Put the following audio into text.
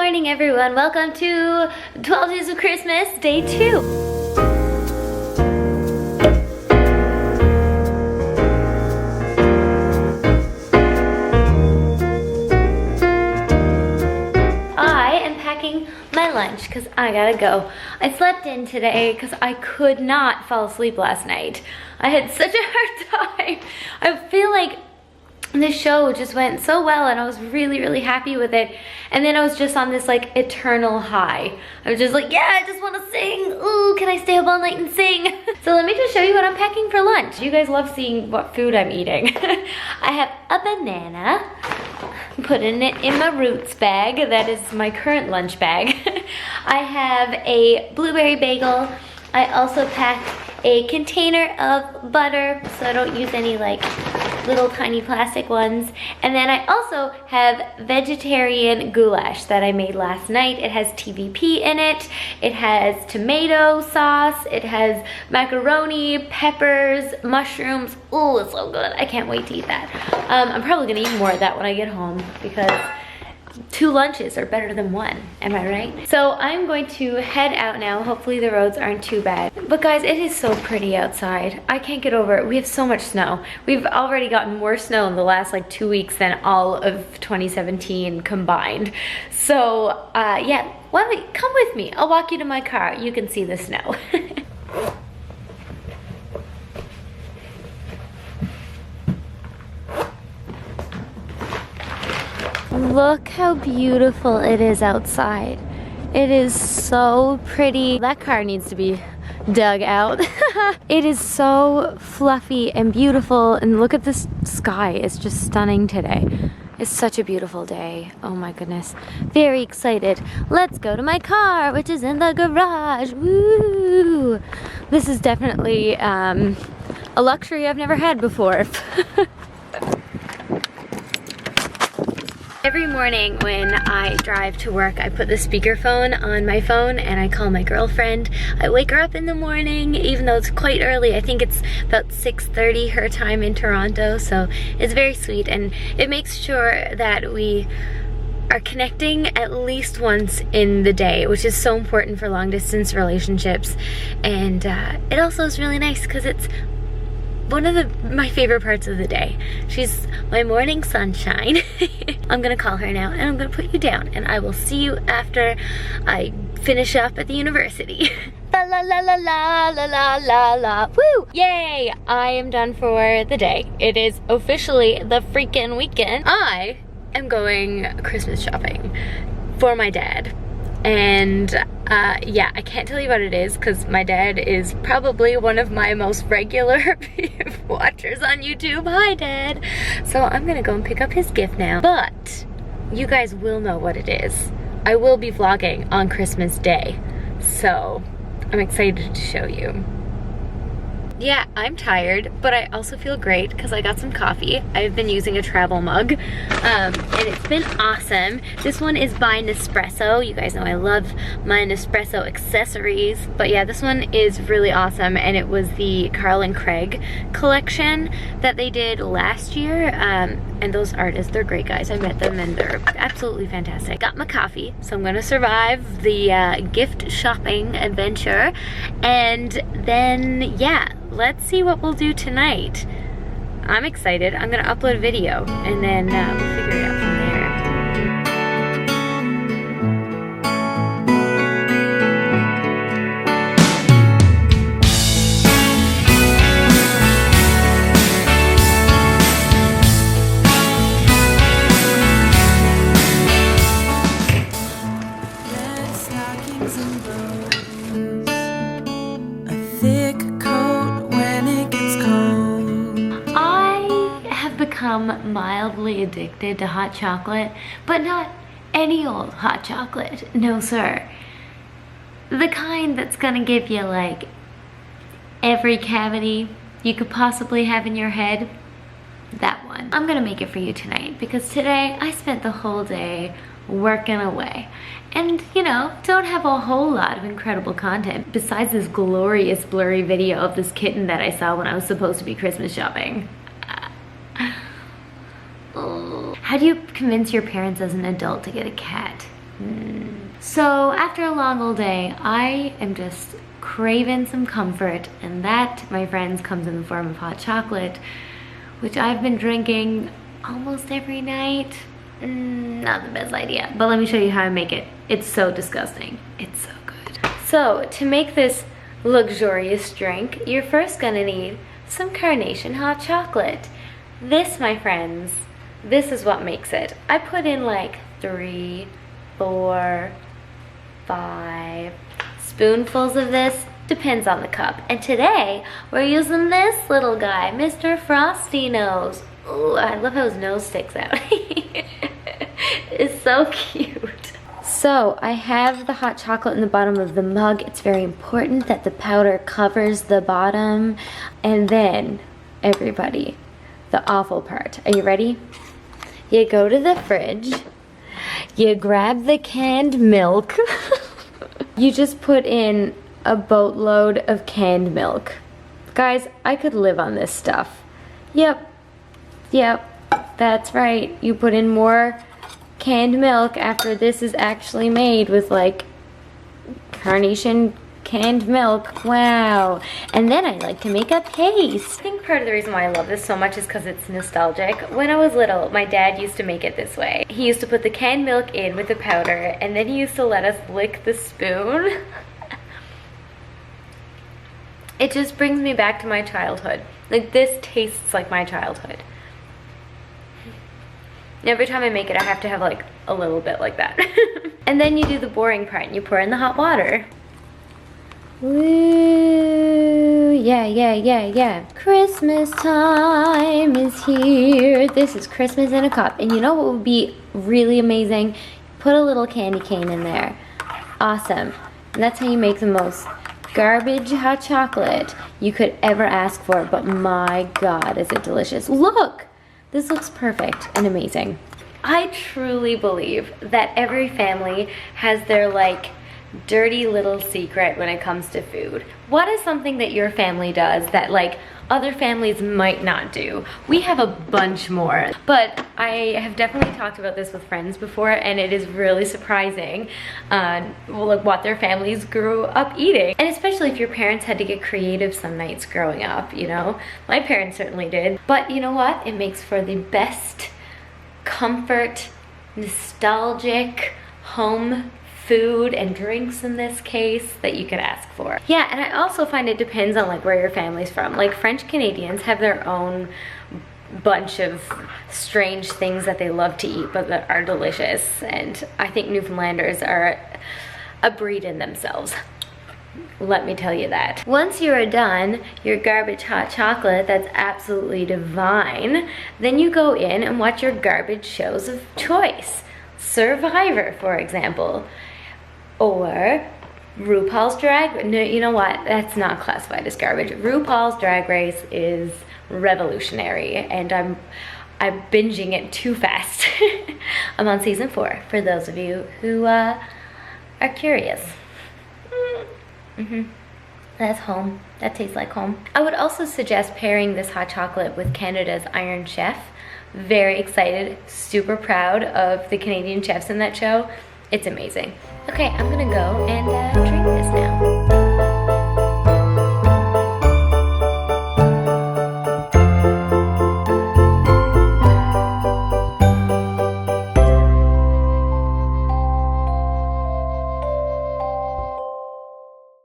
morning, everyone. Welcome to 12 Days of Christmas, day 2. I am packing my lunch because I gotta go. I slept in today because I could not fall asleep last night. I had such a hard time. I feel like this show just went so well and I was really happy with it, and then I was just on this like eternal high. I was just like, yeah, I just want to sing. Ooh, can I stay up all night and sing? So let me just show you what I'm packing for lunch. You guys love seeing what food I'm eating. I have a banana, putting it in my roots bag. That is my current lunch bag. I have a blueberry bagel. I also packed a container of butter so I don't use any like little tiny plastic ones. And then I also have vegetarian goulash that I made last night. It has TVP in it. It has tomato sauce. It has macaroni, peppers, mushrooms. Ooh, it's so good. I can't wait to eat that. I'm probably gonna eat more of that when I get home because 2 lunches are better than 1, am I right? So I'm going to head out now. Hopefully the roads aren't too bad. But guys, it is so pretty outside. I can't get over it. We have so much snow. We've already gotten more snow in the last like 2 weeks than all of 2017 combined. So yeah, why don't you come with me? I'll walk you to my car. You can see the snow. Look how beautiful it is outside. It is so pretty. That car needs to be dug out. It is so fluffy and beautiful, and look at this sky. It's just stunning today. It's such a beautiful day. Oh my goodness. Very excited. Let's go to my car, which is in the garage. Woo! This is definitely a luxury I've never had before. Every morning when I drive to work, I put the speakerphone on my phone and I call my girlfriend. I wake her up in the morning, even though it's quite early. I think it's about 6:30 her time in Toronto, so it's very sweet, and it makes sure that we are connecting at least once in the day, which is so important for long distance relationships. And it also is really nice because it's one of my favorite parts of the day. She's my morning sunshine. I'm gonna call her now and I'm gonna put you down, and I will see you after I finish up at the university. La la la la la la la la la. Woo! Yay! I am done for the day. It is officially the freaking weekend. I am going Christmas shopping for my dad. And yeah, I can't tell you what it is because my dad is probably one of my most regular watchers on YouTube. Hi, Dad. So I'm gonna go and pick up his gift now. But you guys will know what it is. I will be vlogging on Christmas Day, so I'm excited to show you. Yeah, I'm tired, but I also feel great because I got some coffee. I've been using a travel mug, and it's been awesome. This one is by Nespresso. You guys know I love my Nespresso accessories, but yeah, this one is really awesome, and it was the Carl and Craig collection that they did last year, and those artists, they're great guys. I met them and they're absolutely fantastic. Got my coffee, so I'm gonna survive the gift shopping adventure, and then yeah, let's see what we'll do tonight. I'm excited. I'm gonna upload a video and then we'll figure it out from there. Mildly addicted to hot chocolate, but not any old hot chocolate. No sir, the kind that's gonna give you like every cavity you could possibly have in your head. That one. I'm gonna make it for you tonight because today I spent the whole day working away, and you know, don't have a whole lot of incredible content besides this glorious blurry video of this kitten that I saw when I was supposed to be Christmas shopping. How do you convince your parents as an adult to get a cat? So after a long old day, I am just craving some comfort, and that, my friends, comes in the form of hot chocolate, which I've been drinking almost every night. Not the best idea, but let me show you how I make it. It's so disgusting. It's so good. So to make this luxurious drink, you're first gonna need some carnation hot chocolate. This, my friends, this is what makes it. I put in like 3, 4, 5 spoonfuls of this, depends on the cup. And today, we're using this little guy, Mr. Frosty Nose. Ooh, I love how his nose sticks out. It's so cute. So, I have the hot chocolate in the bottom of the mug. It's very important that the powder covers the bottom. And then, everybody, the awful part. Are you ready? You go to the fridge. You grab the canned milk. You just put in a boatload of canned milk. Guys, I could live on this stuff. Yep, that's right. You put in more canned milk after this is actually made with like carnation canned milk. Wow. And then I like to make a paste. I think part of the reason why I love this so much is because it's nostalgic. When I was little, my dad used to make it this way. He used to put the canned milk in with the powder, and then he used to let us lick the spoon. It just brings me back to my childhood. Like, this tastes like my childhood. Every time I make it, I have to have like a little bit like that. And then you do the boring part and you pour in the hot water. Woo, yeah. Christmas time is here. This is Christmas in a cup. And you know what would be really amazing? Put a little candy cane in there. Awesome. And that's how you make the most garbage hot chocolate you could ever ask for. But my God, is it delicious. Look, this looks perfect and amazing. I truly believe that every family has their like dirty little secret when it comes to food. What is something that your family does that like other families might not do? We have a bunch more, but I have definitely talked about this with friends before, and it is really surprising like what their families grew up eating. And especially if your parents had to get creative some nights growing up, you know? My parents certainly did. But you know what? It makes for the best comfort, nostalgic home food and drinks in this case that you could ask for. Yeah, and I also find it depends on like where your family's from. Like French Canadians have their own bunch of strange things that they love to eat but that are delicious, and I think Newfoundlanders are a breed in themselves. Let me tell you that. Once you are done your garbage hot chocolate that's absolutely divine, then you go in and watch your garbage shows of choice. Survivor, for example. Or RuPaul's Drag, no, you know what? That's not classified as garbage. RuPaul's Drag Race is revolutionary, and I'm binging it too fast. I'm on season 4, for those of you who are curious. That's home. That tastes like home. I would also suggest pairing this hot chocolate with Canada's Iron Chef. Very excited, super proud of the Canadian chefs in that show. It's amazing. Okay, I'm gonna go and drink this now.